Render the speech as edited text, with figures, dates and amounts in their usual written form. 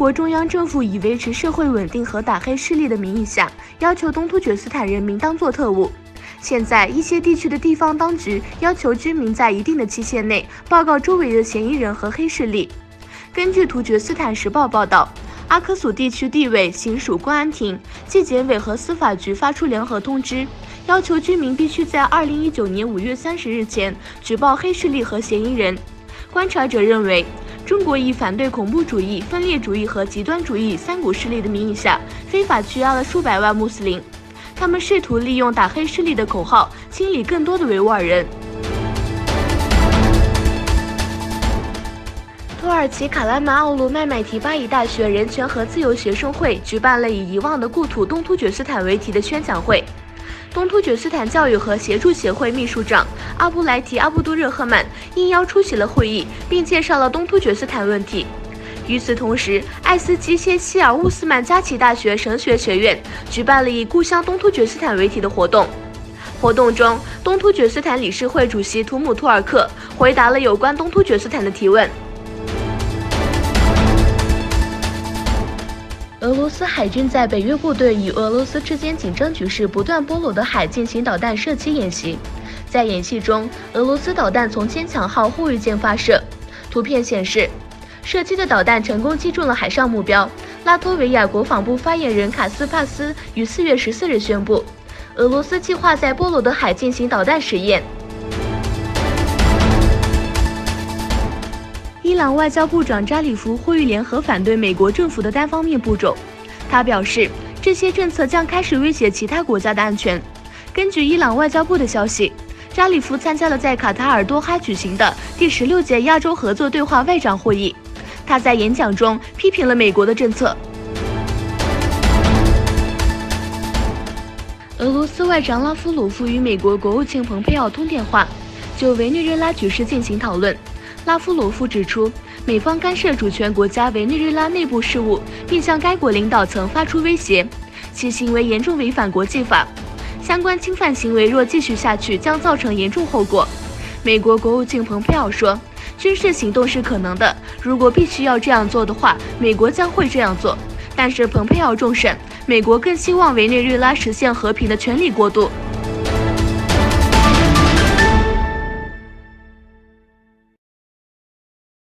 国中央政府以维持社会稳定和打黑势力的名义下，要求东突厥斯坦人民当作特务。现在，一些地区的地方当局要求居民在一定的期限内报告周围的嫌疑人和黑势力。根据突厥斯坦时报报道，阿克苏地区地委、行署公安厅、纪检委和司法局发出联合通知，要求居民必须在2019年5月30日前举报黑势力和嫌疑人。观察者认为，中国以反对恐怖主义、分裂主义和极端主义三股势力的名义下，非法拘押了数百万穆斯林。他们试图利用打黑势力的口号，清理更多的维吾尔人。土耳其卡拉马奥卢麦麦提巴伊大学人权和自由学生会举办了以遗忘的故土东突厥斯坦为题的宣讲会。东突厥斯坦教育和协助协会秘书长阿布莱提阿布杜热赫曼应邀出席了会议，并介绍了东突厥斯坦问题。与此同时，艾斯基谢希尔乌斯曼加齐大学神学学院举办了以故乡东突厥斯坦为题的活动。活动中，东突厥斯坦理事会主席图姆图尔克回答了有关东突厥斯坦的提问。俄罗斯海军在北约部队与俄罗斯之间紧张局势不断波罗的海进行导弹射击演习。在演习中，俄罗斯导弹从坚强号后翼舰发射。图片显示，射击的导弹成功击中了海上目标。拉脱维亚国防部发言人卡斯帕斯于4月14日宣布，俄罗斯计划在波罗的海进行导弹实验。伊朗外交部长扎里夫呼吁联合反对美国政府的单方面步骤。他表示，这些政策将开始威胁其他国家的安全。根据伊朗外交部的消息，扎里夫参加了在卡塔尔多哈举行的第16届亚洲合作对话外长会议。他在演讲中批评了美国的政策。俄罗斯外长拉夫罗夫与美国国务卿蓬佩奥通电话，就委内瑞拉局势进行讨论。拉夫罗夫指出，美方干涉主权国家委内瑞拉内部事务，并向该国领导层发出威胁，其行为严重违反国际法。相关侵犯行为若继续下去，将造成严重后果。美国国务卿蓬佩奥说，军事行动是可能的，如果必须要这样做的话，美国将会这样做。但是蓬佩奥重申，美国更希望委内瑞拉实现和平的权力过渡。